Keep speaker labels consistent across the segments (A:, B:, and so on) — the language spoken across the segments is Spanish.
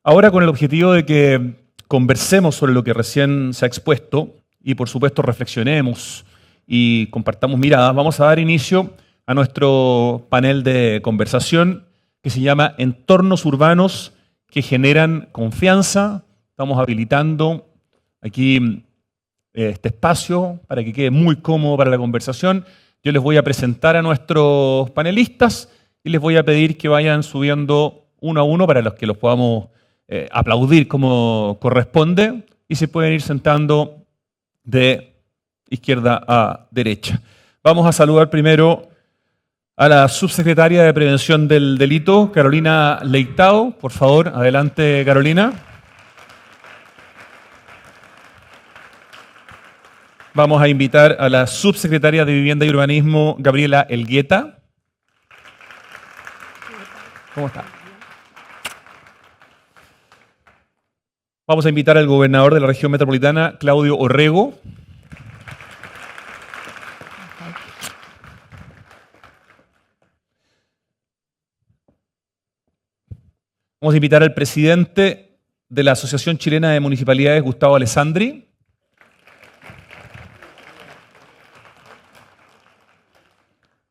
A: Ahora, con el objetivo de que conversemos sobre lo que recién se ha expuesto y, por supuesto, reflexionemos y compartamos miradas, vamos a dar inicio a nuestro panel de conversación que se llama Entornos urbanos que generan confianza. Estamos habilitando aquí este espacio para que quede muy cómodo para la conversación. Yo les voy a presentar a nuestros panelistas y les voy a pedir que vayan subiendo uno a uno para los que los podamos aplaudir como corresponde y se pueden ir sentando de izquierda a derecha. Vamos a saludar primero a la subsecretaria de Prevención del Delito, Carolina Leitao. Por favor, adelante, Carolina. Vamos a invitar a la subsecretaria de Vivienda y Urbanismo, Gabriela Elgueta. ¿Cómo está? Vamos a invitar al gobernador de la región metropolitana, Claudio Orrego. Vamos a invitar al presidente de la Asociación Chilena de Municipalidades, Gustavo Alessandri.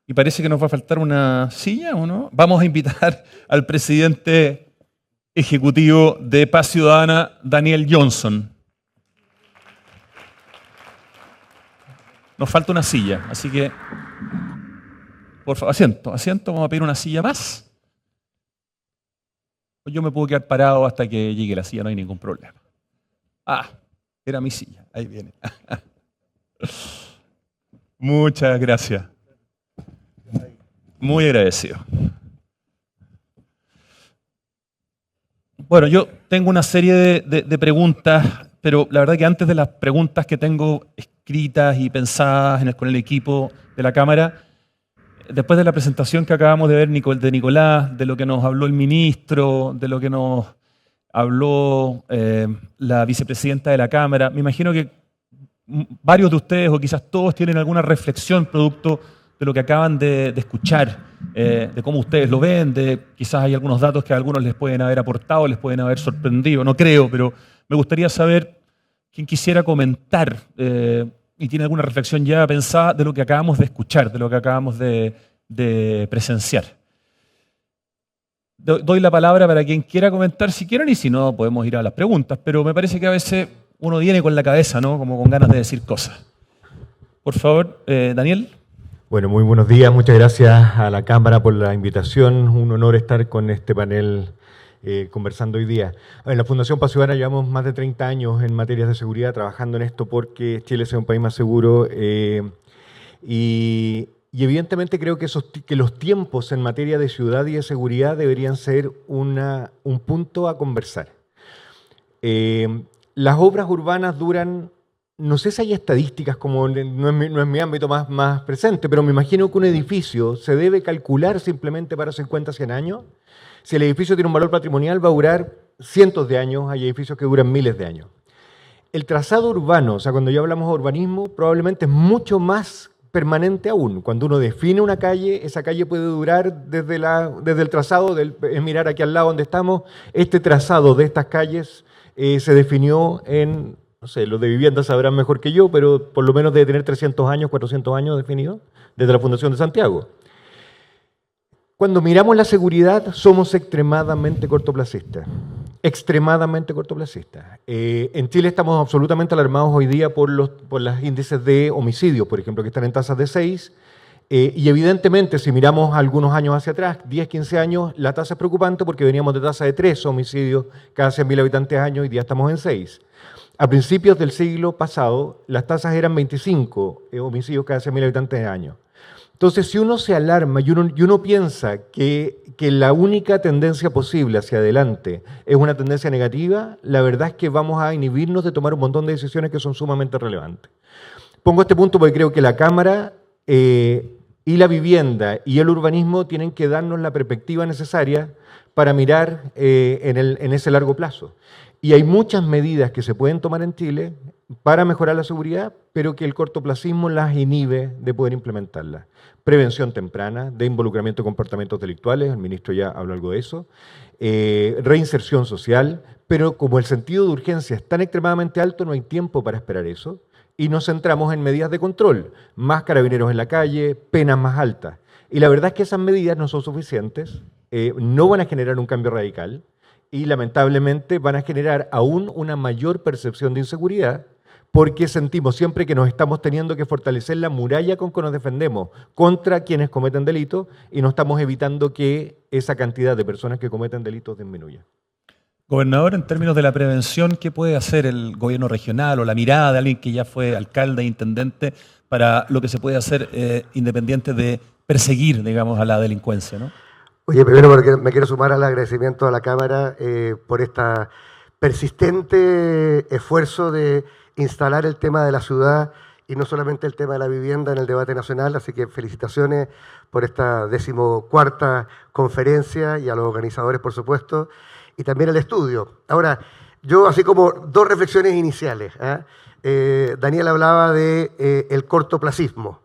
A: Y parece que nos va a faltar una silla, ¿o no? Vamos a invitar al presidente ejecutivo de Paz Ciudadana, Daniel Johnson. Nos falta una silla, así que, por favor, asiento, vamos a pedir una silla más. Yo me puedo quedar parado hasta que llegue la silla, no hay ningún problema. Ah, era mi silla, ahí viene. Muchas gracias. Muy agradecido. Bueno, yo tengo una serie de preguntas, pero la verdad que antes de las preguntas que tengo escritas y pensadas con el equipo de la Cámara, después de la presentación que acabamos de ver de Nicolás, de lo que nos habló el ministro, de lo que nos habló la vicepresidenta de la Cámara, me imagino que varios de ustedes, o quizás todos, tienen alguna reflexión producto de lo que acaban de escuchar, de cómo ustedes lo ven, quizás hay algunos datos que a algunos les pueden haber aportado, les pueden haber sorprendido, no creo, pero me gustaría saber quién quisiera comentar y tiene alguna reflexión ya pensada de lo que acabamos de escuchar, de lo que acabamos de presenciar. Doy la palabra para quien quiera comentar si quieren y si no podemos ir a las preguntas, pero me parece que a veces uno viene con la cabeza, ¿no? Como con ganas de decir cosas. Por favor, Daniel.
B: Bueno, muy buenos días. Muchas gracias a la Cámara por la invitación. Un honor estar con este panel conversando hoy día. En la Fundación Paz Ciudadana llevamos más de 30 años en materias de seguridad trabajando en esto porque Chile sea un país más seguro y evidentemente creo que los tiempos en materia de ciudad y de seguridad deberían ser un punto a conversar. Las obras urbanas duran... No sé si hay estadísticas, como no es mi ámbito más presente, pero me imagino que un edificio se debe calcular simplemente para 50, 100 años. Si el edificio tiene un valor patrimonial, va a durar cientos de años, hay edificios que duran miles de años. El trazado urbano, o sea, cuando ya hablamos de urbanismo, probablemente es mucho más permanente aún. Cuando uno define una calle, esa calle puede durar desde el trazado, es mirar aquí al lado donde estamos, este trazado de estas calles se definió en... No sé, los de vivienda sabrán mejor que yo, pero por lo menos debe tener 300 años, 400 años definido desde la Fundación de Santiago. Cuando miramos la seguridad, somos extremadamente cortoplacistas. Extremadamente cortoplacistas. En Chile estamos absolutamente alarmados hoy día por los índices de homicidios, por ejemplo, que están en tasas de 6. Y evidentemente, si miramos algunos años hacia atrás, 10, 15 años, la tasa es preocupante porque veníamos de tasa de 3 homicidios cada 100.000 habitantes año y día estamos en 6. A principios del siglo pasado, las tasas eran 25 homicidios cada 100.000 habitantes de año. Entonces, si uno se alarma y uno piensa que la única tendencia posible hacia adelante es una tendencia negativa, la verdad es que vamos a inhibirnos de tomar un montón de decisiones que son sumamente relevantes. Pongo este punto porque creo que la Cámara y la vivienda y el urbanismo tienen que darnos la perspectiva necesaria para mirar en ese largo plazo. Y hay muchas medidas que se pueden tomar en Chile para mejorar la seguridad, pero que el cortoplacismo las inhibe de poder implementarlas. Prevención temprana, de involucramiento en comportamientos delictuales, el ministro ya habló algo de eso. Reinserción social, pero como el sentido de urgencia es tan extremadamente alto, no hay tiempo para esperar eso. Y nos centramos en medidas de control, más carabineros en la calle, penas más altas. Y la verdad es que esas medidas no son suficientes, no van a generar un cambio radical y lamentablemente van a generar aún una mayor percepción de inseguridad porque sentimos siempre que nos estamos teniendo que fortalecer la muralla con que nos defendemos contra quienes cometen delitos y no estamos evitando que esa cantidad de personas que cometen delitos disminuya.
A: Gobernador, en términos de la prevención, ¿qué puede hacer el gobierno regional o la mirada de alguien que ya fue alcalde e intendente para lo que se puede hacer independiente de perseguir, digamos, a la delincuencia, ¿no?
C: Oye, primero porque me quiero sumar al agradecimiento a la Cámara por esta persistente esfuerzo de instalar el tema de la ciudad y no solamente el tema de la vivienda en el debate nacional, así que felicitaciones por esta 14ª conferencia y a los organizadores, por supuesto, y también el estudio. Ahora, yo así como dos reflexiones iniciales. Daniel hablaba de el cortoplacismo.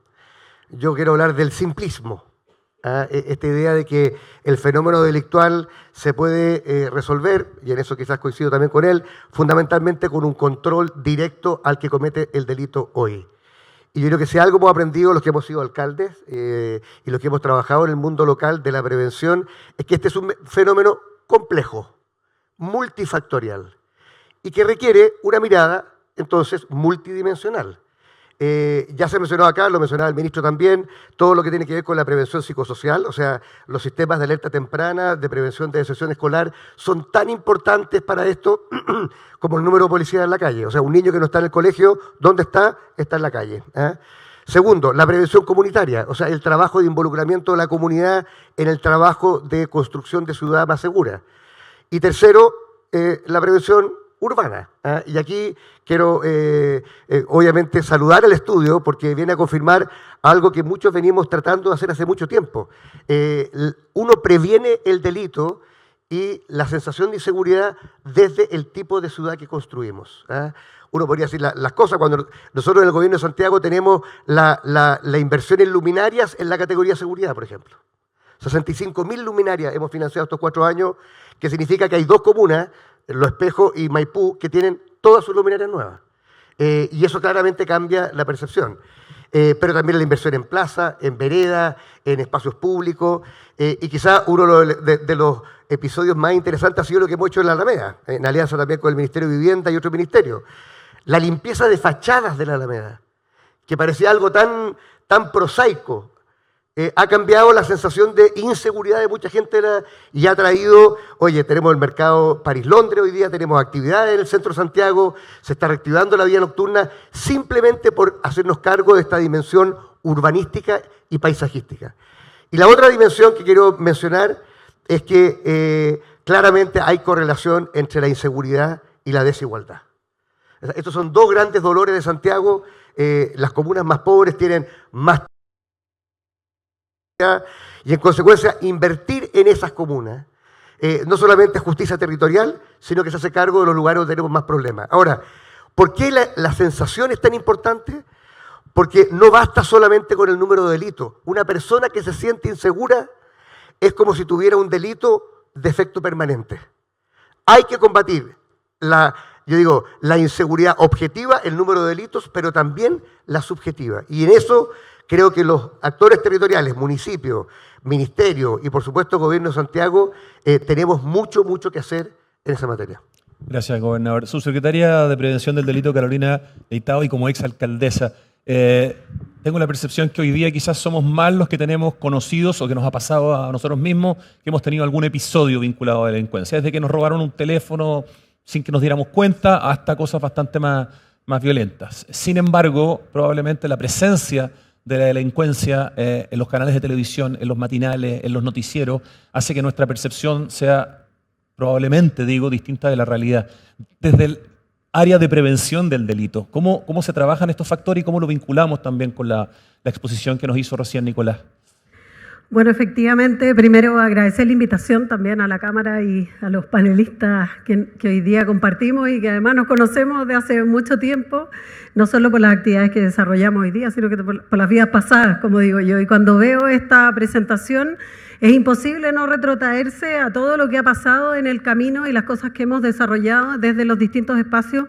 C: Yo quiero hablar del simplismo. Esta idea de que el fenómeno delictual se puede resolver, y en eso quizás coincido también con él, fundamentalmente con un control directo al que comete el delito hoy. Y yo creo que si algo hemos aprendido los que hemos sido alcaldes y los que hemos trabajado en el mundo local de la prevención, es que este es un fenómeno complejo, multifactorial, y que requiere una mirada, entonces, multidimensional. Ya se mencionó acá, lo mencionaba el ministro también, todo lo que tiene que ver con la prevención psicosocial, o sea, los sistemas de alerta temprana, de prevención de deserción escolar, son tan importantes para esto como el número de policías en la calle. O sea, un niño que no está en el colegio, ¿dónde está? Está en la calle. Segundo, la prevención comunitaria, o sea, el trabajo de involucramiento de la comunidad en el trabajo de construcción de ciudad más segura. Y tercero, la prevención urbana. Y aquí quiero, obviamente, saludar el estudio porque viene a confirmar algo que muchos venimos tratando de hacer hace mucho tiempo. Uno previene el delito y la sensación de inseguridad desde el tipo de ciudad que construimos. Uno podría decir las cosas cuando nosotros en el gobierno de Santiago tenemos la inversión en luminarias en la categoría seguridad, por ejemplo. 65.000 luminarias hemos financiado estos 4 años, que significa que hay 2 comunas, Los Espejos y Maipú, que tienen todas sus luminarias nuevas. Y eso claramente cambia la percepción. Pero también la inversión en plaza, en vereda, en espacios públicos. Y quizá uno de los episodios más interesantes ha sido lo que hemos hecho en la Alameda, en alianza también con el Ministerio de Vivienda y otros ministerios. La limpieza de fachadas de la Alameda, que parecía algo tan prosaico. Ha cambiado la sensación de inseguridad de mucha gente y ha traído, oye, tenemos el mercado París-Londres hoy día, tenemos actividades en el centro de Santiago, se está reactivando la vida nocturna simplemente por hacernos cargo de esta dimensión urbanística y paisajística. Y la otra dimensión que quiero mencionar es que claramente hay correlación entre la inseguridad y la desigualdad. Estos son 2 grandes dolores de Santiago. Las comunas más pobres tienen más y en consecuencia invertir en esas comunas no solamente es justicia territorial, sino que se hace cargo de los lugares donde tenemos más problemas. Ahora, ¿por qué la sensación es tan importante? Porque no basta solamente con el número de delitos. Una persona que se siente insegura es como si tuviera un delito de efecto permanente. Hay que combatir la inseguridad objetiva, el número de delitos, pero también la subjetiva. Y en eso creo que los actores territoriales, municipios, ministerio y por supuesto Gobierno de Santiago, tenemos mucho que hacer en esa materia.
A: Gracias, gobernador. Subsecretaria de Prevención del Delito, Carolina Leitao, y como exalcaldesa, tengo la percepción que hoy día quizás somos más los que tenemos conocidos o que nos ha pasado a nosotros mismos, que hemos tenido algún episodio vinculado a la delincuencia, desde que nos robaron un teléfono sin que nos diéramos cuenta hasta cosas bastante más violentas. Sin embargo, probablemente la presencia de la delincuencia en los canales de televisión, en los matinales, en los noticieros, hace que nuestra percepción sea probablemente, distinta de la realidad. Desde el área de prevención del delito, ¿cómo se trabajan estos factores y cómo lo vinculamos también con la exposición que nos hizo recién Nicolás?
D: Bueno, efectivamente, primero agradecer la invitación también a la Cámara y a los panelistas que hoy día compartimos y que además nos conocemos de hace mucho tiempo, no solo por las actividades que desarrollamos hoy día, sino que por las vidas pasadas, como digo yo. Y cuando veo esta presentación, es imposible no retrotraerse a todo lo que ha pasado en el camino y las cosas que hemos desarrollado desde los distintos espacios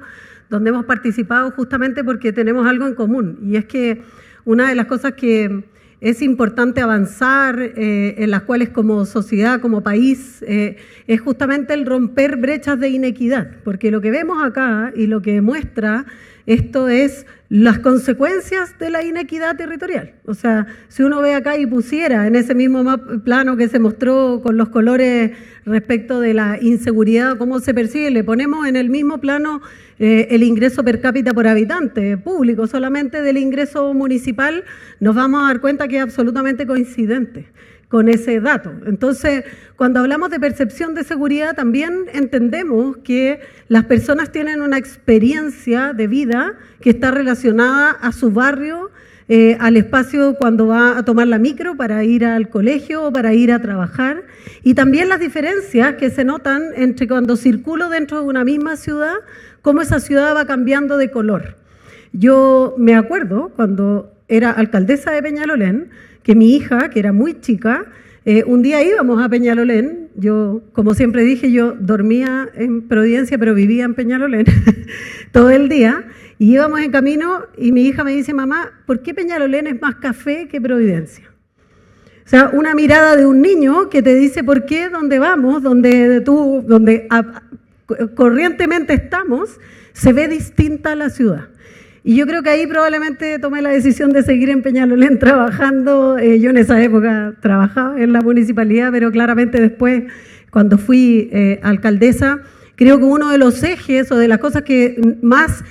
D: donde hemos participado, justamente porque tenemos algo en común. Y es que una de las cosas que es importante avanzar, en las cuales como sociedad, como país, es justamente el romper brechas de inequidad, porque lo que vemos acá y lo que muestra esto es las consecuencias de la inequidad territorial. O sea, si uno ve acá y pusiera en ese mismo plano que se mostró con los colores respecto de la inseguridad, cómo se percibe, le ponemos en el mismo plano el ingreso per cápita por habitante público, solamente del ingreso municipal, nos vamos a dar cuenta que es absolutamente coincidente con ese dato. Entonces, cuando hablamos de percepción de seguridad, también entendemos que las personas tienen una experiencia de vida que está relacionada a su barrio, al espacio cuando va a tomar la micro para ir al colegio o para ir a trabajar, y también las diferencias que se notan entre cuando circulo dentro de una misma ciudad, cómo esa ciudad va cambiando de color. Yo me acuerdo cuando era alcaldesa de Peñalolén, que mi hija, que era muy chica, un día íbamos a Peñalolén. Yo, como siempre dije, yo dormía en Providencia, pero vivía en Peñalolén todo el día. Y íbamos en camino y mi hija me dice, mamá, ¿por qué Peñalolén es más café que Providencia? O sea, una mirada de un niño que te dice por qué, dónde vamos, donde corrientemente estamos, se ve distinta la ciudad. Y yo creo que ahí probablemente tomé la decisión de seguir en Peñalolén trabajando. Yo en esa época trabajaba en la municipalidad, pero claramente después, cuando fui alcaldesa, creo que uno de los ejes o de las cosas que más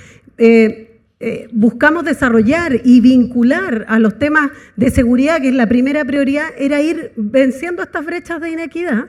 D: buscamos desarrollar y vincular a los temas de seguridad, que es la primera prioridad, era ir venciendo estas brechas de inequidad.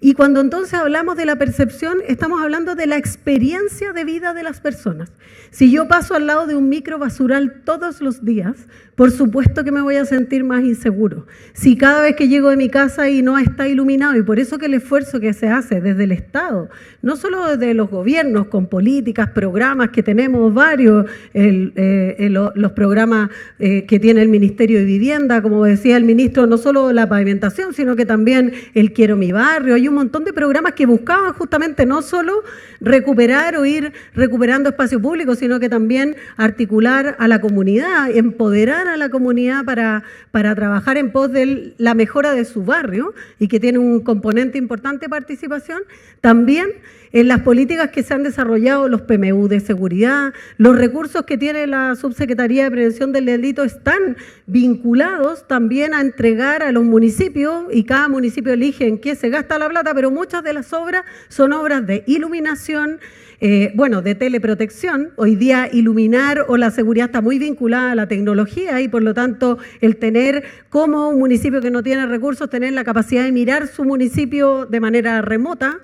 D: Y cuando entonces hablamos de la percepción, estamos hablando de la experiencia de vida de las personas. Si yo paso al lado de un micro basural todos los días, por supuesto que me voy a sentir más inseguro. Si cada vez que llego de mi casa y no está iluminado, y por eso que el esfuerzo que se hace desde el Estado, no solo desde los gobiernos, con políticas, programas que tenemos varios, los programas que tiene el Ministerio de Vivienda, como decía el ministro, no solo la pavimentación, sino que también el Quiero mi barrio. Hay un montón de programas que buscaban justamente no solo recuperar o ir recuperando espacio público, sino que también articular a la comunidad, empoderar a la comunidad para trabajar en pos de la mejora de su barrio, y que tiene un componente importante de participación. También en las políticas que se han desarrollado, los PMU de seguridad, los recursos que tiene la Subsecretaría de Prevención del Delito están vinculados también a entregar a los municipios, y cada municipio elige en qué se gasta la plata, pero muchas de las obras son obras de iluminación, de teleprotección. Hoy día iluminar o la seguridad está muy vinculada a la tecnología, y por lo tanto el tener como un municipio que no tiene recursos, tener la capacidad de mirar su municipio de manera remota.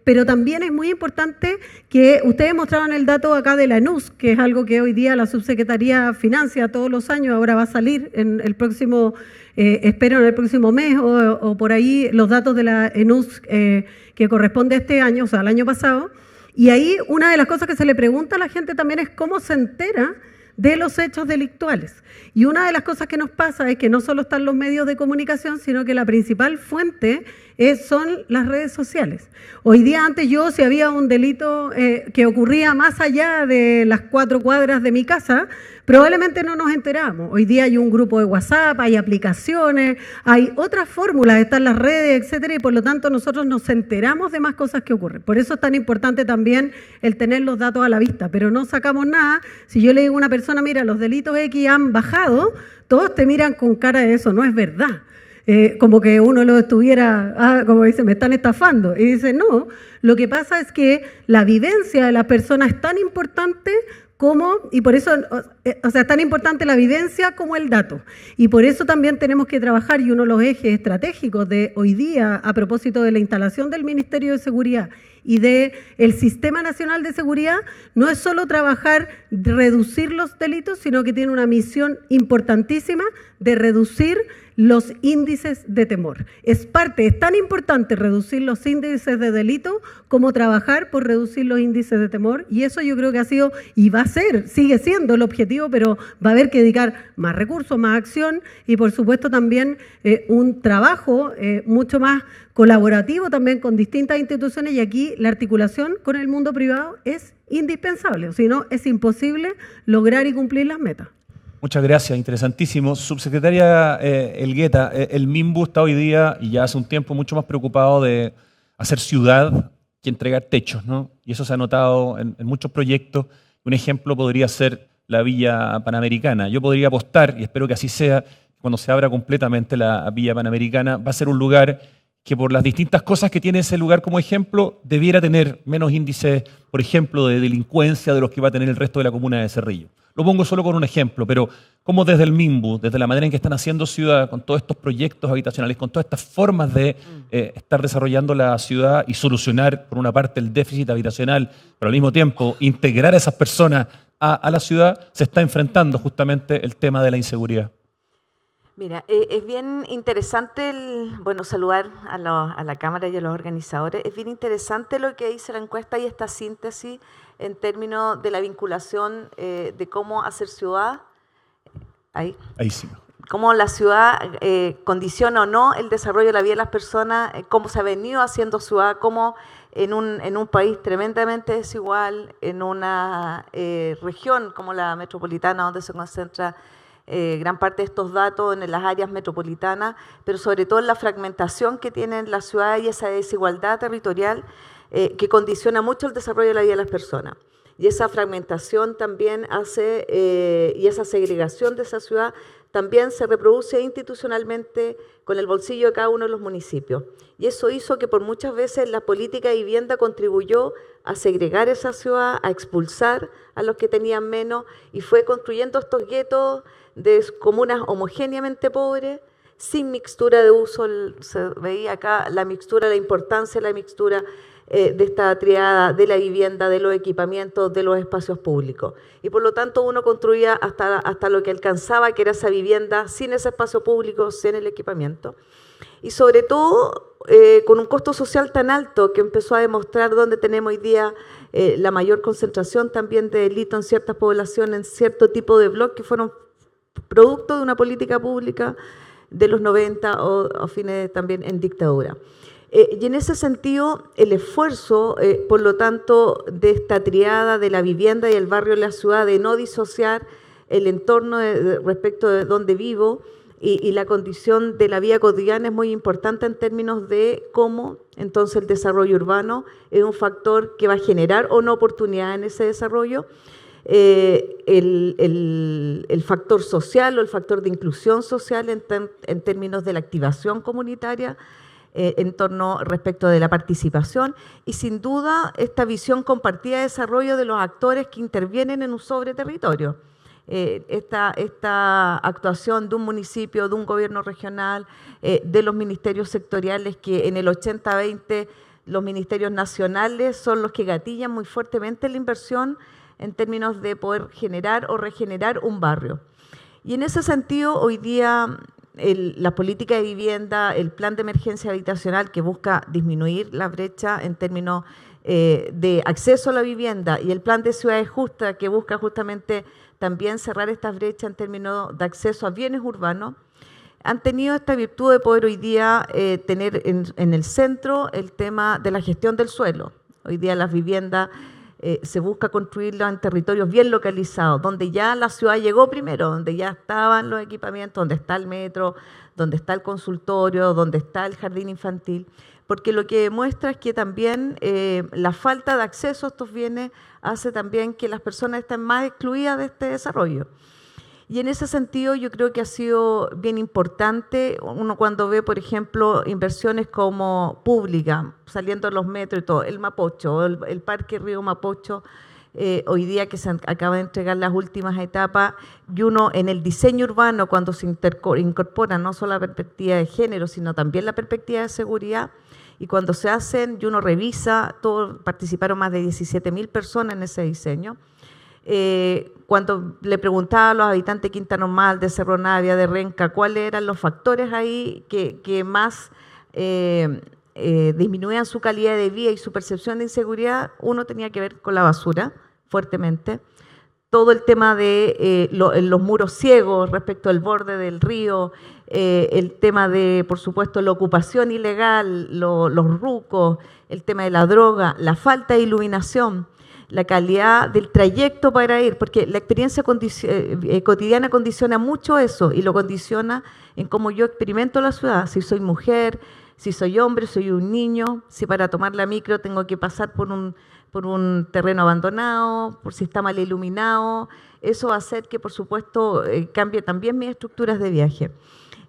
D: Pero también es muy importante que ustedes mostraron el dato acá de la ENUS, que es algo que hoy día la Subsecretaría financia todos los años. Ahora va a salir en el próximo, espero en el próximo mes o por ahí, los datos de la ENUS que corresponde a este año, o sea, al año pasado. Y ahí una de las cosas que se le pregunta a la gente también es cómo se entera de los hechos delictuales. Y una de las cosas que nos pasa es que no solo están los medios de comunicación, sino que la principal fuente son las redes sociales. Hoy día, antes yo, si había un delito que ocurría más allá de las 4 cuadras de mi casa, probablemente no nos enteramos. Hoy día hay un grupo de WhatsApp, hay aplicaciones, hay otras fórmulas, están las redes, etcétera, y por lo tanto nosotros nos enteramos de más cosas que ocurren. Por eso es tan importante también el tener los datos a la vista, pero no sacamos nada. Si yo le digo a una persona, mira, los delitos X han bajado, todos te miran con cara de eso, no es verdad. Como que uno lo estuviera, como dice, me están estafando. Y dice, no, lo que pasa es que la vivencia de la persona es tan importante y por eso, o sea, es tan importante la vivencia como el dato. Y por eso también tenemos que trabajar, y uno de los ejes estratégicos de hoy día, a propósito de la instalación del Ministerio de Seguridad y del Sistema Nacional de Seguridad, no es solo trabajar, reducir los delitos, sino que tiene una misión importantísima de reducir los índices de temor. Es tan importante reducir los índices de delito como trabajar por reducir los índices de temor, y eso yo creo que ha sido y va a ser, sigue siendo el objetivo, pero va a haber que dedicar más recursos, más acción y por supuesto también un trabajo mucho más colaborativo también con distintas instituciones, y aquí la articulación con el mundo privado es indispensable, si no es imposible lograr y cumplir las metas.
A: Muchas gracias, interesantísimo. Subsecretaria Elgueta, el MIMBU está hoy día y ya hace un tiempo mucho más preocupado de hacer ciudad que entregar techos, ¿no? Y eso se ha notado en muchos proyectos. Un ejemplo podría ser la Villa Panamericana. Yo podría apostar, y espero que así sea, cuando se abra completamente la Villa Panamericana, va a ser un lugar que por las distintas cosas que tiene ese lugar como ejemplo, debiera tener menos índices, por ejemplo, de delincuencia de los que va a tener el resto de la comuna de Cerrillo. Lo pongo solo con un ejemplo, pero cómo desde el MIMBU, desde la manera en que están haciendo ciudad, con todos estos proyectos habitacionales, con todas estas formas de estar desarrollando la ciudad y solucionar, por una parte, el déficit habitacional, pero al mismo tiempo integrar a esas personas a la ciudad, se está enfrentando justamente el tema de la inseguridad.
E: Mira, es bien interesante, saludar a la Cámara y a los organizadores. Es bien interesante lo que dice la encuesta y esta síntesis en términos de la vinculación de cómo hacer ciudad. Ahí
A: Sí.
E: Cómo la ciudad condiciona o no el desarrollo de la vida de las personas, cómo se ha venido haciendo ciudad, cómo en un país tremendamente desigual, en una región como la metropolitana, donde se concentra gran parte de estos datos en las áreas metropolitanas, pero sobre todo en la fragmentación que tienen las ciudades y esa desigualdad territorial que condiciona mucho el desarrollo de la vida de las personas. Y esa fragmentación también hace, y esa segregación de esa ciudad también se reproduce institucionalmente con el bolsillo de cada uno de los municipios. Y eso hizo que por muchas veces la política de vivienda contribuyó a segregar esa ciudad, a expulsar a los que tenían menos, y fue construyendo estos guetos de comunas homogéneamente pobres, sin mixtura de uso. Se veía acá la mixtura, la importancia de la mixtura de esta triada de la vivienda, de los equipamientos, de los espacios públicos. Y por lo tanto uno construía hasta lo que alcanzaba, que era esa vivienda sin ese espacio público, sin el equipamiento. Y sobre todo con un costo social tan alto que empezó a demostrar dónde tenemos hoy día la mayor concentración también de delito en ciertas poblaciones, en cierto tipo de bloques que fueron producto de una política pública de los 90 o fines también en dictadura. Y en ese sentido, el esfuerzo, por lo tanto, de esta triada de la vivienda y el barrio de la ciudad, de no disociar el entorno respecto de donde vivo y la condición de la vida cotidiana, es muy importante en términos de cómo entonces el desarrollo urbano es un factor que va a generar o no oportunidad en ese desarrollo. El factor social o el factor de inclusión social en términos de la activación comunitaria, en torno respecto de la participación, y sin duda esta visión compartida de desarrollo de los actores que intervienen en un sobreterritorio. Esta actuación de un municipio, de un gobierno regional, de los ministerios sectoriales, que en el 80-20 los ministerios nacionales son los que gatillan muy fuertemente la inversión en términos de poder generar o regenerar un barrio. Y en ese sentido, hoy día la política de vivienda, el plan de emergencia habitacional que busca disminuir la brecha en términos de acceso a la vivienda, y el plan de ciudades justas que busca justamente también cerrar estas brechas en términos de acceso a bienes urbanos, han tenido esta virtud de poder hoy día tener en el centro el tema de la gestión del suelo. Hoy día las viviendas se busca construirlas en territorios bien localizados, donde ya la ciudad llegó primero, donde ya estaban los equipamientos, donde está el metro, donde está el consultorio, donde está el jardín infantil, porque lo que demuestra es que también la falta de acceso a estos bienes hace también que las personas estén más excluidas de este desarrollo. Y en ese sentido yo creo que ha sido bien importante, uno cuando ve, por ejemplo, inversiones como públicas, saliendo de los metros y todo, el Mapocho, el Parque Río Mapocho, hoy día que se acaba de entregar las últimas etapas, y uno en el diseño urbano, cuando se incorpora no solo la perspectiva de género, sino también la perspectiva de seguridad, y cuando se hacen, y uno revisa, participaron más de 17.000 personas en ese diseño, Cuando le preguntaba a los habitantes de Quinta Normal, de Cerro Navia, de Renca, cuáles eran los factores ahí que más disminuían su calidad de vida y su percepción de inseguridad, uno tenía que ver con la basura, fuertemente. Todo el tema de los muros ciegos respecto al borde del río, el tema de, por supuesto, la ocupación ilegal, los rucos, el tema de la droga, la falta de iluminación, la calidad del trayecto para ir, porque la experiencia cotidiana condiciona mucho eso y lo condiciona en cómo yo experimento la ciudad, si soy mujer, si soy hombre, soy un niño, si para tomar la micro tengo que pasar por un terreno abandonado, por si está mal iluminado. Eso va a hacer que, por supuesto, cambie también mis estructuras de viaje.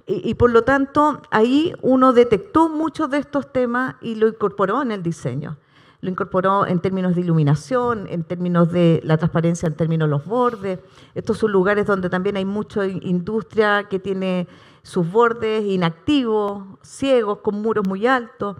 E: Y por lo tanto, ahí uno detectó muchos de estos temas y lo incorporó en el diseño. Lo incorporó en términos de iluminación, en términos de la transparencia, en términos de los bordes. Estos son lugares donde también hay mucha industria que tiene sus bordes inactivos, ciegos, con muros muy altos.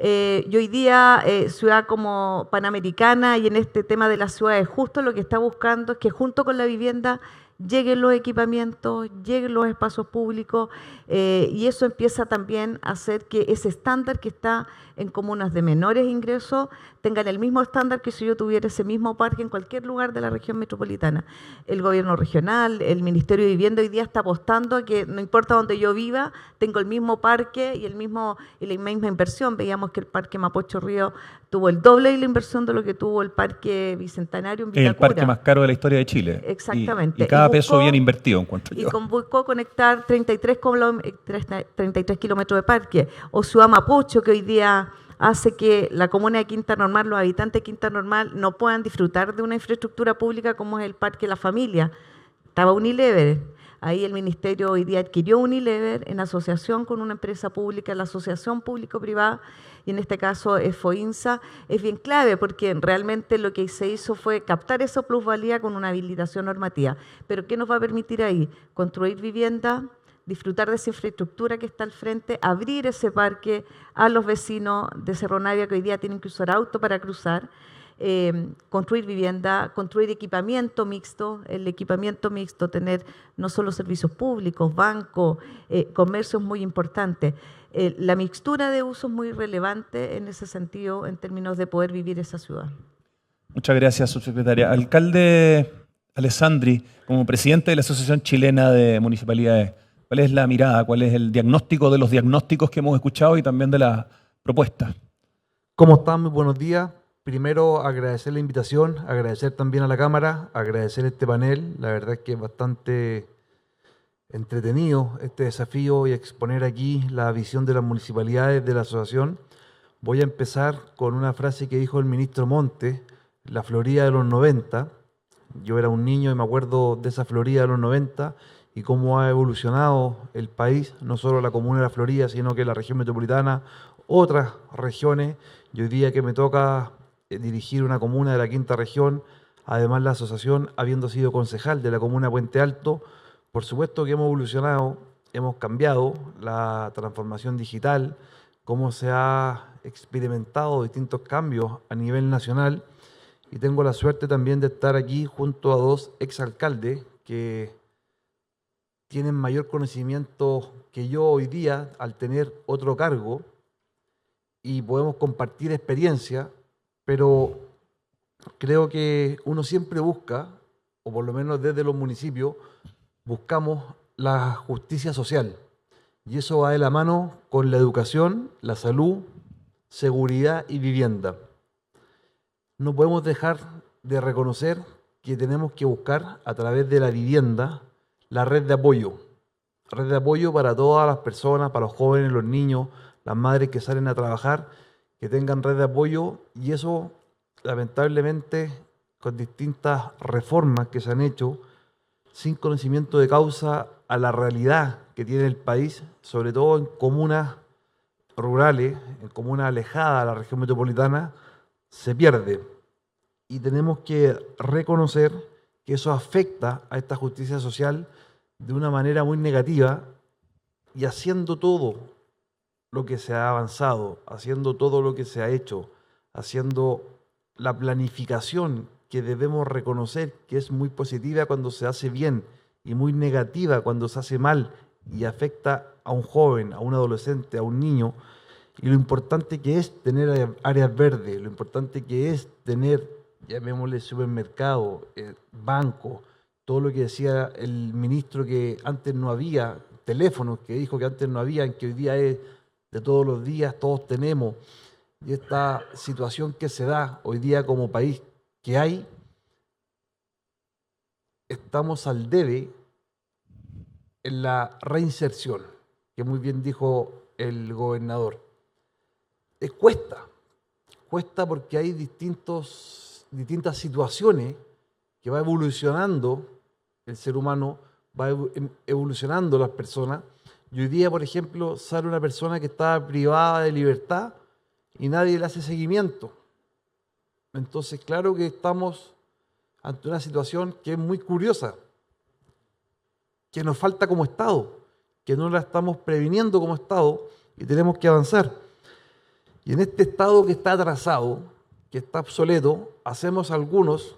E: Y hoy día, ciudad como Panamericana y en este tema de las ciudades, justo lo que está buscando es que junto con la vivienda lleguen los equipamientos, lleguen los espacios públicos y eso empieza también a hacer que ese estándar que está en comunas de menores ingresos tengan el mismo estándar que si yo tuviera ese mismo parque en cualquier lugar de la región metropolitana. El gobierno regional, el Ministerio de Vivienda hoy día está apostando a que no importa donde yo viva, tengo el mismo parque y la misma inversión. Veíamos que el parque Mapocho Río tuvo el doble de la inversión de lo que tuvo el parque Bicentenario en Vitacura.
A: El parque más caro de la historia de Chile.
E: Exactamente.
A: Y cada peso bien invertido, encuentro yo.
E: Y buscó conectar 33 kilómetros de parque. O Ciudad Mapocho, que hoy día hace que la comuna de Quinta Normal, los habitantes de Quinta Normal, no puedan disfrutar de una infraestructura pública como es el Parque La Familia. Estaba Unilever. Ahí el Ministerio hoy día adquirió Unilever en asociación con una empresa pública, la Asociación Público-Privada, y en este caso es FOINSA. Es bien clave porque realmente lo que se hizo fue captar esa plusvalía con una habilitación normativa. ¿Pero qué nos va a permitir ahí? Construir vivienda, disfrutar de esa infraestructura que está al frente, abrir ese parque a los vecinos de Cerro Navia que hoy día tienen que usar auto para cruzar, construir vivienda, construir equipamiento mixto, el equipamiento mixto, tener no solo servicios públicos, bancos, comercio es muy importante. La mixtura de uso es muy relevante en ese sentido, en términos de poder vivir esa ciudad.
A: Muchas gracias, subsecretaria. Alcalde Alessandri, como presidente de la Asociación Chilena de Municipalidades, ¿cuál es la mirada, cuál es el diagnóstico de los diagnósticos que hemos escuchado y también de las propuestas?
F: ¿Cómo están? Muy buenos días. Primero, agradecer la invitación, agradecer también a la Cámara, agradecer este panel. La verdad es que es bastante entretenido este desafío y exponer aquí la visión de las municipalidades de la asociación. Voy a empezar con una frase que dijo el ministro Montes, la Florida de los 90. Yo era un niño y me acuerdo de esa Florida de los 90 y cómo ha evolucionado el país, no solo la comuna de la Florida, sino que la región metropolitana, otras regiones. Y hoy día que me toca dirigir una comuna de la quinta región, además la asociación, habiendo sido concejal de la comuna de Puente Alto, por supuesto que hemos evolucionado, hemos cambiado la transformación digital, cómo se ha experimentado distintos cambios a nivel nacional, y tengo la suerte también de estar aquí junto a dos exalcaldes que tienen mayor conocimiento que yo hoy día al tener otro cargo, y podemos compartir experiencia, pero creo que uno siempre busca, o por lo menos desde los municipios, buscamos la justicia social. Y eso va de la mano con la educación, la salud, seguridad y vivienda. No podemos dejar de reconocer que tenemos que buscar a través de la vivienda la red de apoyo. Red de apoyo para todas las personas, para los jóvenes, los niños, las madres que salen a trabajar, que tengan red de apoyo, y eso lamentablemente con distintas reformas que se han hecho sin conocimiento de causa a la realidad que tiene el país, sobre todo en comunas rurales, en comunas alejadas de la región metropolitana, se pierde. Y tenemos que reconocer que eso afecta a esta justicia social de una manera muy negativa, y haciendo todo lo que se ha avanzado, haciendo todo lo que se ha hecho, haciendo la planificación que debemos reconocer que es muy positiva cuando se hace bien y muy negativa cuando se hace mal y afecta a un joven, a un adolescente, a un niño, y lo importante que es tener áreas verdes, lo importante que es tener, llamémosle supermercado, banco, todo lo que decía el ministro que antes no había, teléfonos que dijo que antes no había, que hoy día es de todos los días, todos tenemos, y esta situación que se da hoy día como país que hay, estamos al debe en la reinserción, que muy bien dijo el gobernador. Cuesta porque hay distintas situaciones que va evolucionando el ser humano, va evolucionando las personas. Y hoy día, por ejemplo, sale una persona que está privada de libertad y nadie le hace seguimiento. Entonces, claro que estamos ante una situación que es muy curiosa, que nos falta como Estado, que no la estamos previniendo como Estado y tenemos que avanzar. Y en este Estado que está atrasado, que está obsoleto, hacemos algunos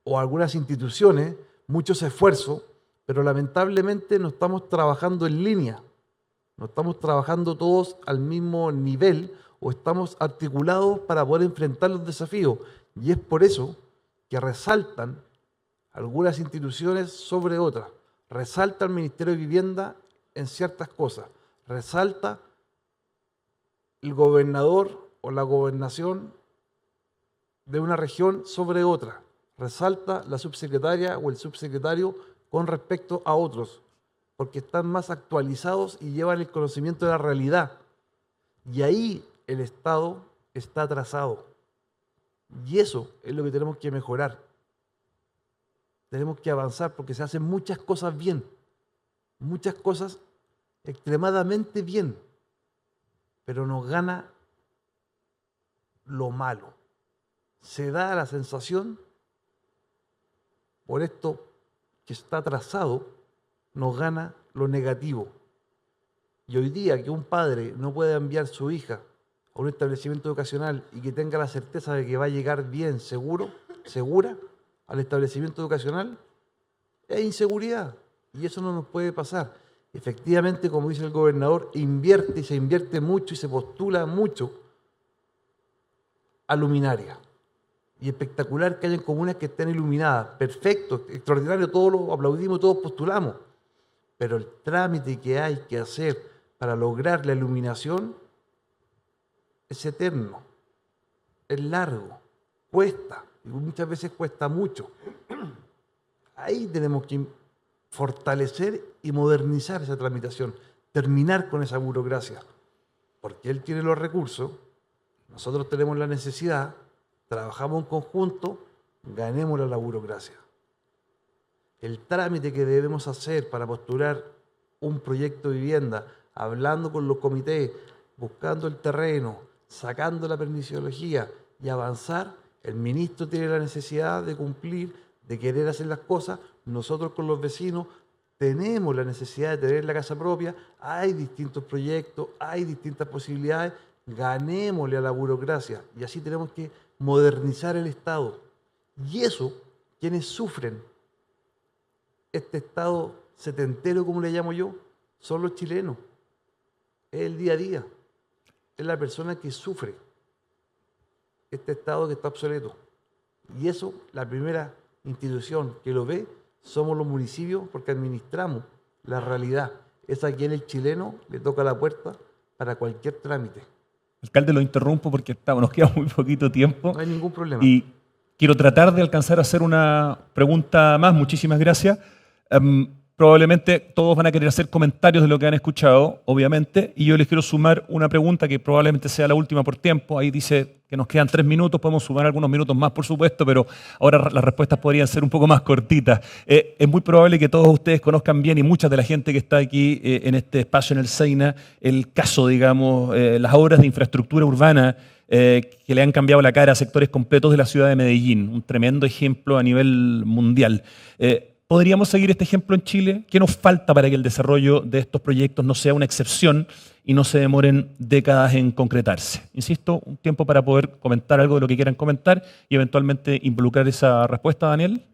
F: o algunas instituciones muchos esfuerzos, pero lamentablemente no estamos trabajando en línea, no estamos trabajando todos al mismo nivel o estamos articulados para poder enfrentar los desafíos. Y es por eso que resaltan algunas instituciones sobre otras. Resalta el Ministerio de Vivienda en ciertas cosas. Resalta el gobernador o la gobernación de una región sobre otra. Resalta la subsecretaria o el subsecretario con respecto a otros, porque están más actualizados y llevan el conocimiento de la realidad. Y ahí el Estado está atrasado. Y eso es lo que tenemos que mejorar. Tenemos que avanzar porque se hacen muchas cosas bien, muchas cosas extremadamente bien, pero nos gana lo malo. Se da la sensación, por esto que está atrasado, nos gana lo negativo. Y hoy día que un padre no puede enviar a su hija a un establecimiento educacional y que tenga la certeza de que va a llegar bien, segura, al establecimiento educacional, es inseguridad. Y eso no nos puede pasar. Efectivamente, como dice el gobernador, invierte y se invierte mucho y se postula mucho a luminaria. Y espectacular que hayan comunas que estén iluminadas. Perfecto, extraordinario, todos lo aplaudimos, todos postulamos. Pero el trámite que hay que hacer para lograr la iluminación es eterno, es largo, cuesta, y muchas veces cuesta mucho. Ahí tenemos que fortalecer y modernizar esa tramitación, terminar con esa burocracia, porque él tiene los recursos, nosotros tenemos la necesidad, trabajamos en conjunto, ganemos la burocracia. El trámite que debemos hacer para postular un proyecto de vivienda, hablando con los comités, buscando el terreno, sacando la permisología y avanzar, el ministro tiene la necesidad de cumplir, de querer hacer las cosas, nosotros con los vecinos tenemos la necesidad de tener la casa propia, hay distintos proyectos, hay distintas posibilidades, ganémosle a la burocracia y así tenemos que modernizar el Estado. Y eso, quienes sufren este Estado setentero, como le llamo yo, son los chilenos. Es el día a día. Es la persona que sufre este Estado que está obsoleto. Y eso, la primera institución que lo ve, somos los municipios porque administramos la realidad. Es a quien el chileno le toca la puerta para cualquier trámite.
A: Alcalde, lo interrumpo porque nos queda muy poquito tiempo.
F: No hay ningún problema.
A: Y quiero tratar de alcanzar a hacer una pregunta más. Muchísimas gracias. Probablemente todos van a querer hacer comentarios de lo que han escuchado, obviamente, y yo les quiero sumar una pregunta que probablemente sea la última por tiempo. Ahí dice que nos quedan 3 minutos, podemos sumar algunos minutos más, por supuesto, pero ahora las respuestas podrían ser un poco más cortitas. Es muy probable que todos ustedes conozcan bien, y mucha de la gente que está aquí en este espacio en el SEINA, el caso, digamos, las obras de infraestructura urbana que le han cambiado la cara a sectores completos de la ciudad de Medellín, un tremendo ejemplo a nivel mundial. ¿Podríamos seguir este ejemplo en Chile? ¿Qué nos falta para que el desarrollo de estos proyectos no sea una excepción y no se demoren décadas en concretarse? Insisto, un tiempo para poder comentar algo de lo que quieran comentar y eventualmente involucrar esa respuesta, Daniel.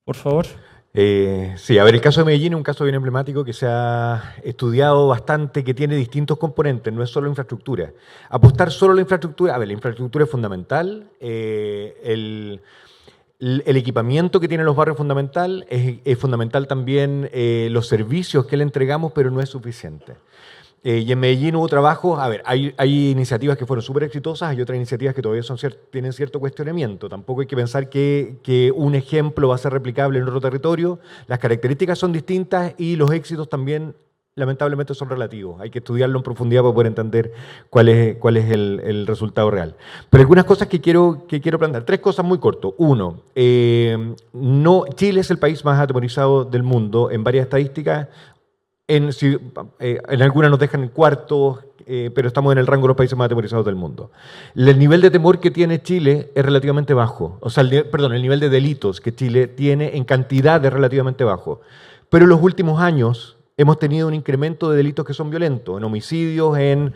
A: Por favor.
B: Sí, a ver, el caso de Medellín es un caso bien emblemático que se ha estudiado bastante, que tiene distintos componentes, no es solo infraestructura. Apostar solo a la infraestructura, a ver, la infraestructura es fundamental, el equipamiento que tienen los barrios es fundamental, es fundamental también los servicios que le entregamos, pero no es suficiente. Y en Medellín hubo trabajo, a ver, hay iniciativas que fueron súper exitosas, hay otras iniciativas que todavía tienen cierto cuestionamiento. Tampoco hay que pensar que un ejemplo va a ser replicable en otro territorio. Las características son distintas y los éxitos también, lamentablemente, son relativos. Hay que estudiarlo en profundidad para poder entender cuál es el resultado real. Pero algunas cosas que quiero plantear. 3 cosas muy corto. Uno, Chile es el país más atemorizado del mundo en varias estadísticas. En algunas nos dejan en cuarto, pero estamos en el rango de los países más atemorizados del mundo. El nivel de temor que tiene Chile es relativamente bajo. O sea, el nivel de delitos que Chile tiene en cantidad es relativamente bajo. Pero en los últimos años hemos tenido un incremento de delitos que son violentos, en homicidios, en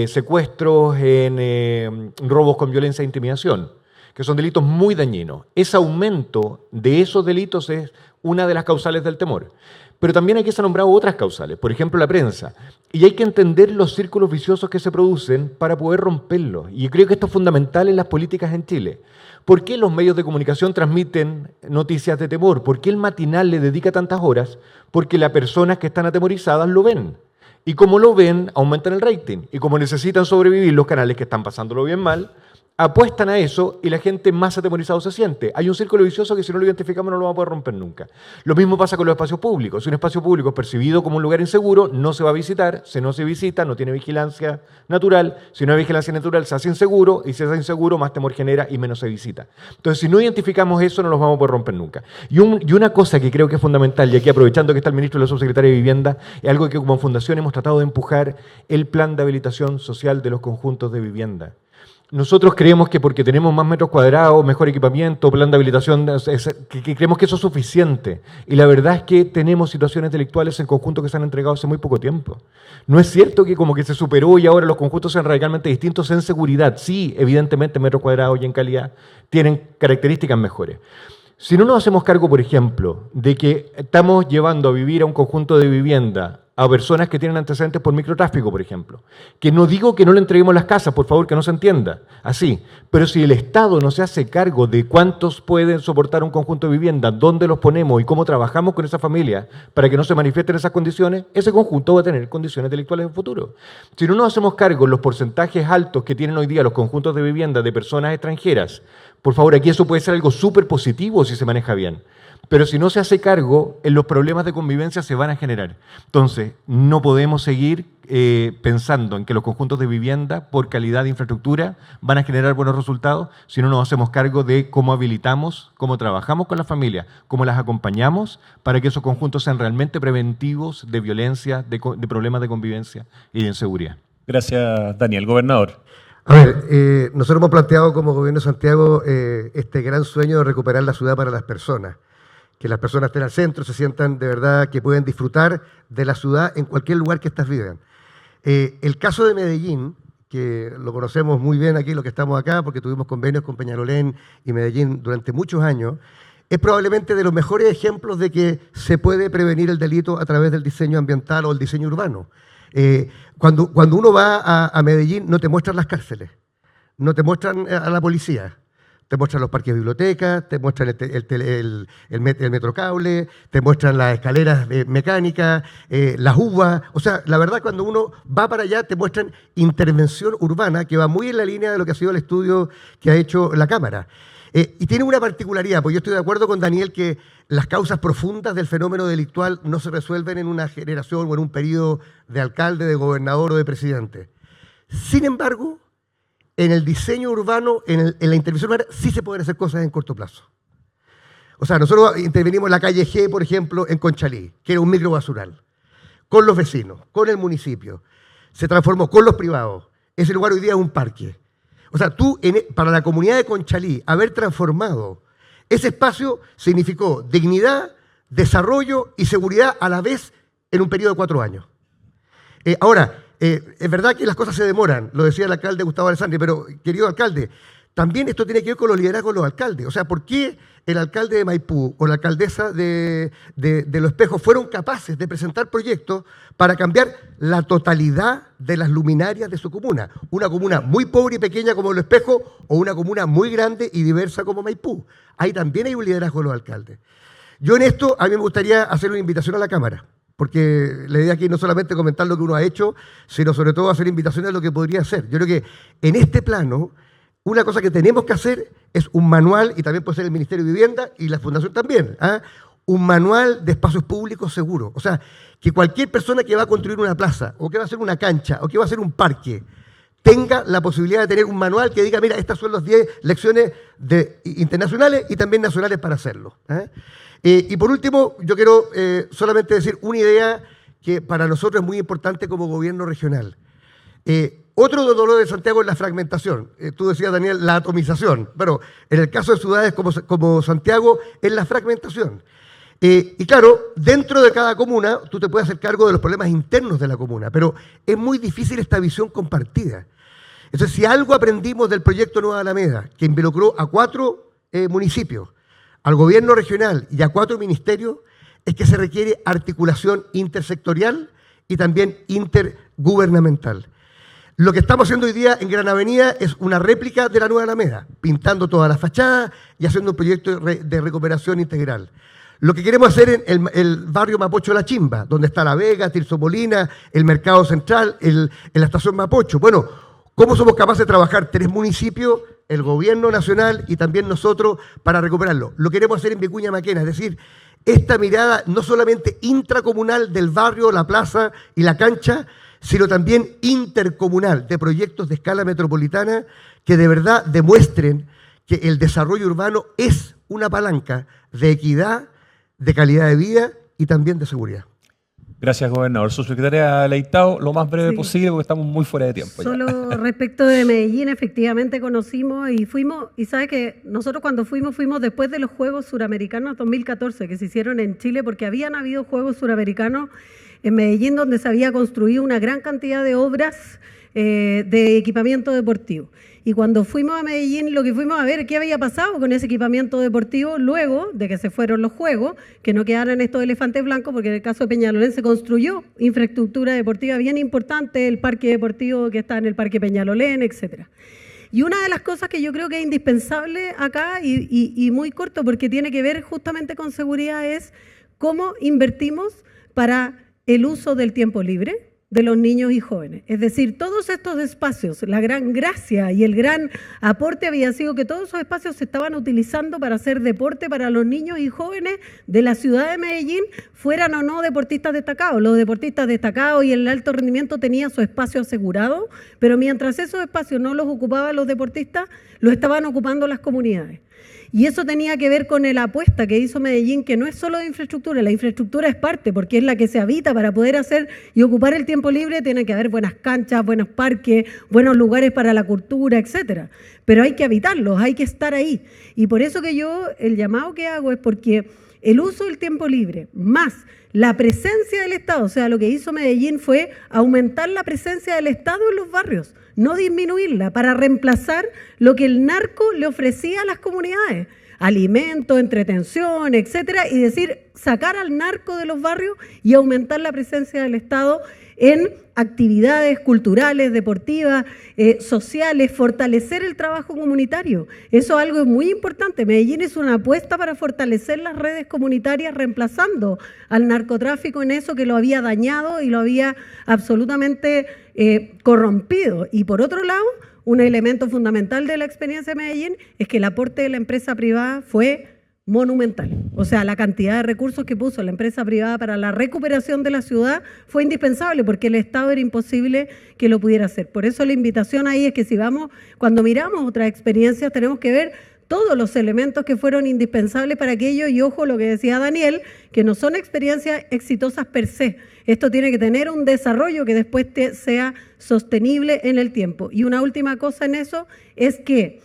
B: secuestros, en robos con violencia e intimidación, que son delitos muy dañinos. Ese aumento de esos delitos es una de las causales del temor. Pero también hay que ser nombrado otras causales, por ejemplo la prensa. Y hay que entender los círculos viciosos que se producen para poder romperlos. Y creo que esto es fundamental en las políticas en Chile. ¿Por qué los medios de comunicación transmiten noticias de temor? ¿Por qué el matinal le dedica tantas horas? Porque las personas que están atemorizadas lo ven. Y como lo ven, aumentan el rating. Y como necesitan sobrevivir los canales que están pasándolo bien mal, apuestan a eso y la gente más atemorizado se siente. Hay un círculo vicioso que si no lo identificamos no lo vamos a poder romper nunca. Lo mismo pasa con los espacios públicos. Si un espacio público es percibido como un lugar inseguro, no se va a visitar. Si no se visita, no tiene vigilancia natural. Si no hay vigilancia natural, se hace inseguro. Y si se hace inseguro, más temor genera y menos se visita. Entonces, si no identificamos eso, no los vamos a poder romper nunca. Y una cosa que creo que es fundamental, y aquí aprovechando que está el ministro y la subsecretaria de Vivienda, es algo que como fundación hemos tratado de empujar, el plan de habilitación social de los conjuntos de vivienda. Nosotros creemos que porque tenemos más metros cuadrados, mejor equipamiento, plan de habilitación, que creemos que eso es suficiente. Y la verdad es que tenemos situaciones delictuales en conjuntos que se han entregado hace muy poco tiempo. No es cierto que como que se superó y ahora los conjuntos sean radicalmente distintos en seguridad. Sí, evidentemente en metros cuadrados y en calidad tienen características mejores. Si no nos hacemos cargo, por ejemplo, de que estamos llevando a vivir a un conjunto de vivienda a personas que tienen antecedentes por microtráfico, por ejemplo, que no digo que no le entreguemos las casas, por favor, que no se entienda así, pero si el Estado no se hace cargo de cuántos pueden soportar un conjunto de vivienda, dónde los ponemos y cómo trabajamos con esa familia para que no se manifiesten esas condiciones, ese conjunto va a tener condiciones delictuales en el futuro. Si no nos hacemos cargo de los porcentajes altos que tienen hoy día los conjuntos de vivienda de personas extranjeras, por favor, aquí eso puede ser algo súper positivo si se maneja bien. Pero si no se hace cargo, los problemas de convivencia se van a generar. Entonces, no podemos seguir pensando en que los conjuntos de vivienda, por calidad de infraestructura, van a generar buenos resultados si no nos hacemos cargo de cómo habilitamos, cómo trabajamos con las familias, cómo las acompañamos para que esos conjuntos sean realmente preventivos de violencia, de problemas de convivencia y de inseguridad.
A: Gracias, Daniel. Gobernador.
C: A ver, nosotros hemos planteado como Gobierno de Santiago este gran sueño de recuperar la ciudad para las personas. Que las personas estén al centro, se sientan de verdad que pueden disfrutar de la ciudad en cualquier lugar que éstas vivan. El caso de Medellín, que lo conocemos muy bien aquí, los que estamos acá, porque tuvimos convenios con Peñalolén y Medellín durante muchos años, es probablemente de los mejores ejemplos de que se puede prevenir el delito a través del diseño ambiental o el diseño urbano. Cuando uno va a Medellín, no te muestran las cárceles, no te muestran a la policía. Te muestran los parques de bibliotecas, te muestran el metrocable, te muestran las escaleras mecánicas, las uvas. O sea, la verdad, cuando uno va para allá, te muestran intervención urbana que va muy en la línea de lo que ha sido el estudio que ha hecho la Cámara. Y tiene una particularidad, porque yo estoy de acuerdo con Daniel que las causas profundas del fenómeno delictuual no se resuelven en una generación o en un periodo de alcalde, de gobernador o de presidente. Sin embargo, en el diseño urbano, en la intervención urbana, sí se pueden hacer cosas en corto plazo. O sea, nosotros intervenimos en la calle G, por ejemplo, en Conchalí, que era un microbasural, con los vecinos, con el municipio. Se transformó con los privados. Ese lugar hoy día es un parque. O sea, para la comunidad de Conchalí, haber transformado Ese espacio significó dignidad, desarrollo y seguridad a la vez en un periodo de 4 años. Ahora, es verdad que las cosas se demoran, lo decía el alcalde Gustavo Alessandri, pero querido alcalde, también esto tiene que ver con los liderazgos de los alcaldes. O sea, ¿por qué el alcalde de Maipú o la alcaldesa de Los Espejos fueron capaces de presentar proyectos para cambiar la totalidad de las luminarias de su comuna? Una comuna muy pobre y pequeña como Los Espejos o una comuna muy grande y diversa como Maipú. Ahí también hay un liderazgo de los alcaldes. Yo en esto, a mí me gustaría hacer una invitación a la Cámara, porque la idea aquí no solamente comentar lo que uno ha hecho, sino sobre todo hacer invitaciones a lo que podría hacer. Yo creo que en este plano, una cosa que tenemos que hacer es un manual, y también puede ser el Ministerio de Vivienda y la Fundación también, un manual de espacios públicos seguros. O sea, que cualquier persona que va a construir una plaza, o que va a hacer una cancha, o que va a hacer un parque, tenga la posibilidad de tener un manual que diga, mira, estas son las 10 lecciones internacionales y también nacionales para hacerlo. Y por último, yo quiero solamente decir una idea que para nosotros es muy importante como gobierno regional. Otro dolor de Santiago es la fragmentación. Tú decías, Daniel, la atomización. Pero en el caso de ciudades como Santiago, es la fragmentación. Y claro, dentro de cada comuna, tú te puedes hacer cargo de los problemas internos de la comuna, pero es muy difícil esta visión compartida. Entonces, si algo aprendimos del proyecto Nueva Alameda, que involucró a 4 municipios, al gobierno regional y a 4 ministerios, es que se requiere articulación intersectorial y también intergubernamental. Lo que estamos haciendo hoy día en Gran Avenida es una réplica de la Nueva Alameda, pintando todas las fachadas y haciendo un proyecto de recuperación integral. Lo que queremos hacer en el barrio Mapocho La Chimba, donde está La Vega, Tirso Molina, el Mercado Central, en la estación Mapocho. Bueno, ¿cómo somos capaces de trabajar 3 municipios, el gobierno nacional y también nosotros para recuperarlo? Lo queremos hacer en Vicuña Maquena, es decir, esta mirada no solamente intracomunal del barrio, la plaza y la cancha, sino también intercomunal de proyectos de escala metropolitana que de verdad demuestren que el desarrollo urbano es una palanca de equidad, de calidad de vida y también de seguridad.
A: Gracias, gobernador. Su secretaria Leitao, lo más breve posible porque estamos muy fuera de tiempo.
D: Solo respecto de Medellín, efectivamente conocimos y fuimos, y sabe que nosotros cuando fuimos después de los Juegos Suramericanos 2014 que se hicieron en Chile, porque habían habido Juegos Suramericanos en Medellín donde se había construido una gran cantidad de obras de equipamiento deportivo. Y cuando fuimos a Medellín, lo que fuimos a ver qué había pasado con ese equipamiento deportivo luego de que se fueron los Juegos, que no quedaran estos elefantes blancos, porque en el caso de Peñalolén se construyó infraestructura deportiva bien importante, el parque deportivo que está en el Parque Peñalolén, etc. Y una de las cosas que yo creo que es indispensable acá, y muy corto porque tiene que ver justamente con seguridad, es cómo invertimos para el uso del tiempo libre de los niños y jóvenes. Es decir, todos estos espacios, la gran gracia y el gran aporte había sido que todos esos espacios se estaban utilizando para hacer deporte para los niños y jóvenes de la ciudad de Medellín, fueran o no deportistas destacados. Los deportistas destacados y el alto rendimiento tenían su espacio asegurado, pero mientras esos espacios no los ocupaban los deportistas, los estaban ocupando las comunidades. Y eso tenía que ver con la apuesta que hizo Medellín, que no es solo de infraestructura, la infraestructura es parte, porque es la que se habita para poder hacer y ocupar el tiempo libre, tiene que haber buenas canchas, buenos parques, buenos lugares para la cultura, etcétera. Pero hay que habitarlos, hay que estar ahí. Y por eso que yo, el llamado que hago es porque el uso del tiempo libre, más la presencia del Estado, o sea, lo que hizo Medellín fue aumentar la presencia del Estado en los barrios, no disminuirla, para reemplazar lo que el narco le ofrecía a las comunidades, alimentos, entretención, etcétera, y decir, sacar al narco de los barrios y aumentar la presencia del Estado en actividades culturales, deportivas, sociales, fortalecer el trabajo comunitario. Eso es algo muy importante. Medellín es una apuesta para fortalecer las redes comunitarias, reemplazando al narcotráfico en eso que lo había dañado y lo había absolutamente corrompido. Y por otro lado, un elemento fundamental de la experiencia de Medellín es que el aporte de la empresa privada fue monumental. O sea, la cantidad de recursos que puso la empresa privada para la recuperación de la ciudad fue indispensable porque el Estado era imposible que lo pudiera hacer. Por eso la invitación ahí es que si vamos, cuando miramos otras experiencias, tenemos que ver todos los elementos que fueron indispensables para aquello y ojo lo que decía Daniel, que no son experiencias exitosas per se. Esto tiene que tener un desarrollo que después sea sostenible en el tiempo. Y una última cosa en eso es que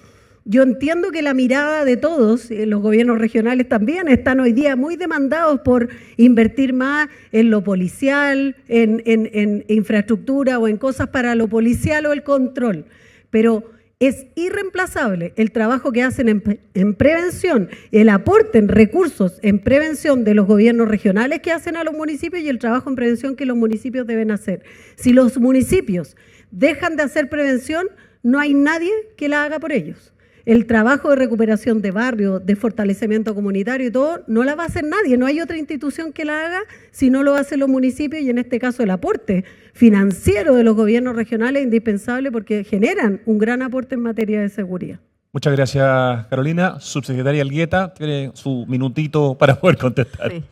D: Yo entiendo que la mirada de todos, los gobiernos regionales también, están hoy día muy demandados por invertir más en lo policial, en infraestructura o en cosas para lo policial o el control. Pero es irreemplazable el trabajo que hacen en prevención, el aporte en recursos en prevención de los gobiernos regionales que hacen a los municipios y el trabajo en prevención que los municipios deben hacer. Si los municipios dejan de hacer prevención, no hay nadie que la haga por ellos. El trabajo de recuperación de barrios, de fortalecimiento comunitario y todo, no la va a hacer nadie. No hay otra institución que la haga si no lo hacen los municipios y en este caso el aporte financiero de los gobiernos regionales es indispensable porque generan un gran aporte en materia de seguridad.
A: Muchas gracias, Carolina. Subsecretaria Elgueta, tiene su minutito para poder contestar.
E: Sí.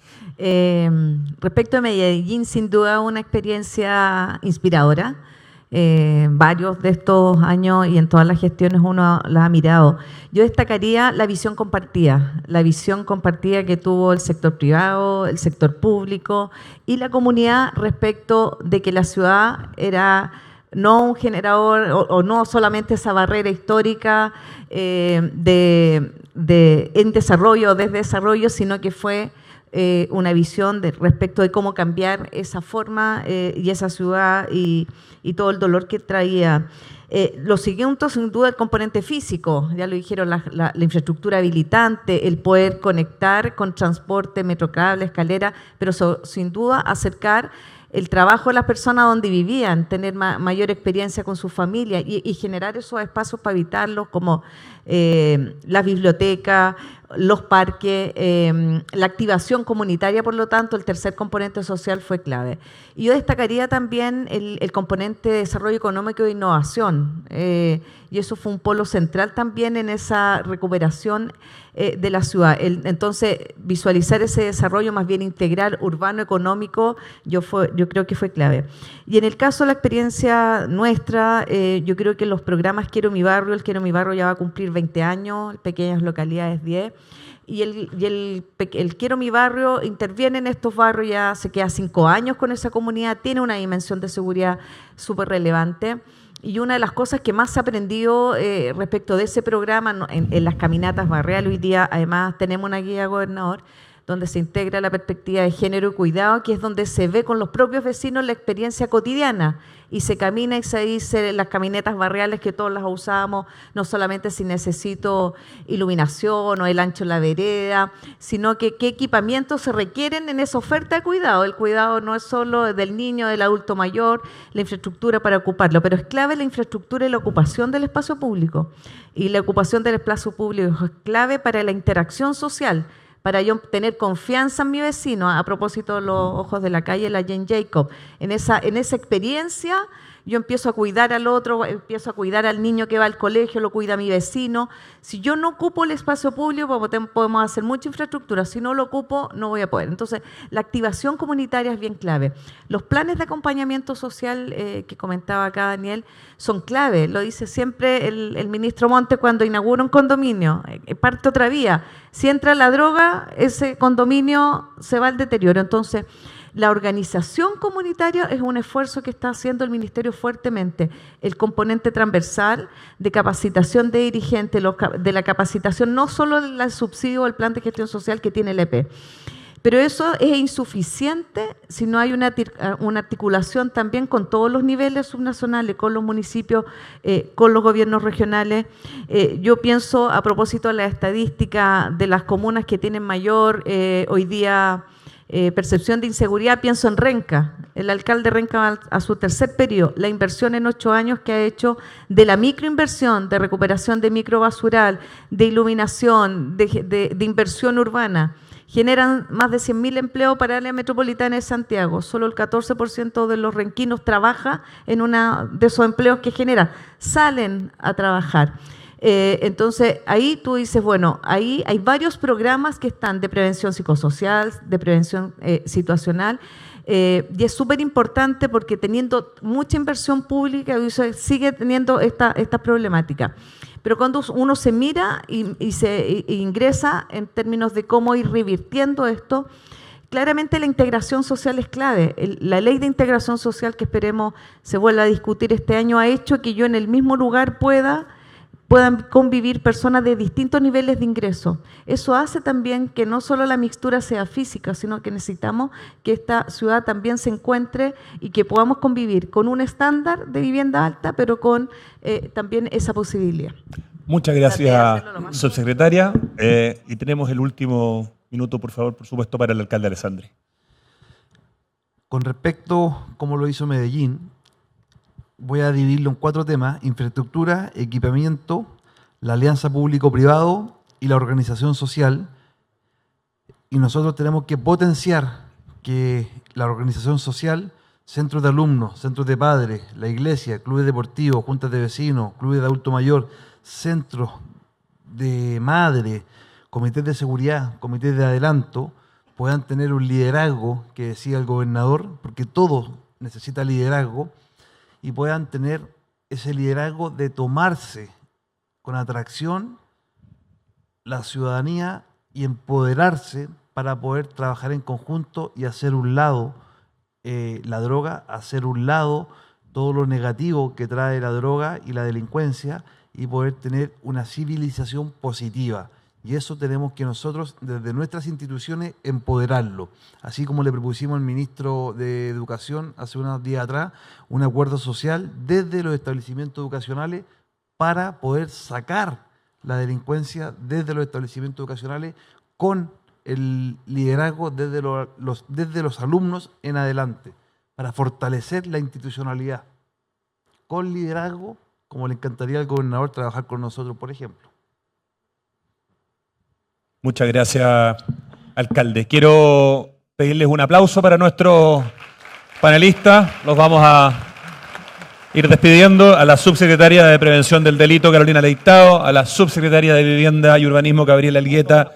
E: Respecto a Medellín, sin duda una experiencia inspiradora. Varios de estos años y en todas las gestiones uno las ha mirado. Yo destacaría la visión compartida que tuvo el sector privado, el sector público y la comunidad respecto de que la ciudad era no un generador o no solamente esa barrera histórica en desarrollo, desde desarrollo, sino que fue una visión respecto de cómo cambiar esa forma y esa ciudad y todo el dolor que traía. Lo siguiente, sin duda, el componente físico, ya lo dijeron, la infraestructura habilitante, el poder conectar con transporte, metrocable, escalera, pero sin duda acercar el trabajo de las personas donde vivían, tener mayor experiencia con su familia y generar esos espacios para habitarlos, como las bibliotecas, los parques, la activación comunitaria, por lo tanto, el tercer componente social fue clave. Y yo destacaría también el componente de desarrollo económico e innovación, y eso fue un polo central también en esa recuperación de la ciudad. Entonces, visualizar ese desarrollo más bien integral, urbano, económico, yo creo que fue clave. Y en el caso de la experiencia nuestra, yo creo que los programas Quiero mi barrio, el Quiero mi barrio ya va a cumplir 20 años, pequeñas localidades 10, y el Quiero mi barrio interviene en estos barrios, ya se queda 5 años con esa comunidad, tiene una dimensión de seguridad súper relevante. Y una de las cosas que más se ha aprendido respecto de ese programa en las caminatas barriales, hoy día además tenemos una guía gobernador donde se integra la perspectiva de género y cuidado, que es donde se ve con los propios vecinos la experiencia cotidiana y se camina y se dice las caminatas barriales que todos las usábamos, no solamente si necesito iluminación o el ancho de la vereda, sino que qué equipamientos se requieren en esa oferta de cuidado. El cuidado no es solo del niño, del adulto mayor, la infraestructura para ocuparlo, pero es clave la infraestructura y la ocupación del espacio público. Y la ocupación del espacio público es clave para la interacción social, para yo tener confianza en mi vecino. A propósito de los ojos de la calle, la Jane Jacob, en esa experiencia yo empiezo a cuidar al otro, empiezo a cuidar al niño que va al colegio, lo cuida mi vecino. Si yo no ocupo el espacio público, podemos hacer mucha infraestructura, si no lo ocupo, no voy a poder. Entonces, la activación comunitaria es bien clave. Los planes de acompañamiento social que comentaba acá Daniel son clave, lo dice siempre el ministro Montes cuando inaugura un condominio, parte otra vía. Si entra la droga, ese condominio se va al deterioro. Entonces, la organización comunitaria es un esfuerzo que está haciendo el Ministerio fuertemente. El componente transversal de capacitación de dirigentes, de la capacitación no solo del subsidio o el plan de gestión social que tiene el EP. Pero eso es insuficiente si no hay una articulación también con todos los niveles subnacionales, con los municipios, con los gobiernos regionales. Yo pienso, a propósito de la estadística de las comunas que tienen mayor hoy día percepción de inseguridad, pienso en Renca. El alcalde de Renca va a su tercer periodo. La inversión en 8 años que ha hecho de la microinversión, de recuperación de microbasural, de iluminación, de inversión urbana, generan más de 100.000 empleos para el área metropolitana de Santiago. Solo el 14% de los renquinos trabaja en uno de esos empleos que genera. Salen a trabajar. Entonces, ahí tú dices, bueno, ahí hay varios programas que están de prevención psicosocial, de prevención situacional, y es súper importante porque teniendo mucha inversión pública, sigue teniendo esta problemática. Pero cuando uno se mira y se ingresa en términos de cómo ir revirtiendo esto, claramente la integración social es clave. La ley de integración social que esperemos se vuelva a discutir este año ha hecho que yo en el mismo lugar pueda puedan convivir personas de distintos niveles de ingreso. Eso hace también que no solo la mixtura sea física, sino que necesitamos que esta ciudad también se encuentre y que podamos convivir con un estándar de vivienda alta, pero con también esa posibilidad.
A: Muchas gracias, subsecretaria. Y tenemos el último minuto, por favor, por supuesto, para el alcalde Alessandri.
F: Con respecto, como lo hizo Medellín, voy a dividirlo en 4 temas: infraestructura, equipamiento, la alianza público-privado y la organización social. Y nosotros tenemos que potenciar que la organización social, centros de alumnos, centros de padres, la iglesia, clubes deportivos, juntas de vecinos, clubes de adulto mayor, centros de madre, comités de seguridad, comités de adelanto, puedan tener un liderazgo que decía el gobernador, porque todo necesita liderazgo, y puedan tener ese liderazgo de tomarse con atracción la ciudadanía y empoderarse para poder trabajar en conjunto y hacer un lado la droga, hacer un lado todo lo negativo que trae la droga y la delincuencia, y poder tener una civilización positiva. Y eso tenemos que nosotros, desde nuestras instituciones, empoderarlo. Así como le propusimos al ministro de Educación hace unos días atrás, un acuerdo social desde los establecimientos educacionales para poder sacar la delincuencia desde los establecimientos educacionales con el liderazgo desde los alumnos en adelante, para fortalecer la institucionalidad. Con liderazgo, como le encantaría al gobernador trabajar con nosotros, por ejemplo.
A: Muchas gracias, alcalde. Quiero pedirles un aplauso para nuestros panelistas. Los vamos a ir despidiendo. A la subsecretaria de Prevención del Delito, Carolina Leitao, a la subsecretaria de Vivienda y Urbanismo, Gabriela Algueta,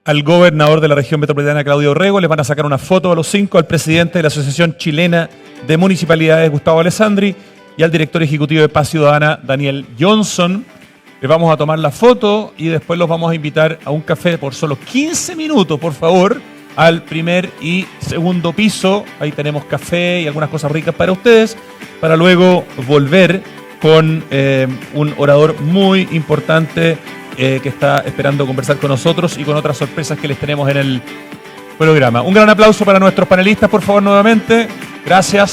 A: al gobernador de la región metropolitana, Claudio Orrego. Les van a sacar una foto a los 5, al presidente de la Asociación Chilena de Municipalidades, Gustavo Alessandri, y al director ejecutivo de Paz Ciudadana, Daniel Johnson. Les vamos a tomar la foto y después los vamos a invitar a un café por solo 15 minutos, por favor, al primer y segundo piso. Ahí tenemos café y algunas cosas ricas para ustedes, para luego volver con un orador muy importante que está esperando conversar con nosotros y con otras sorpresas que les tenemos en el programa. Un gran aplauso para nuestros panelistas, por favor, nuevamente. Gracias.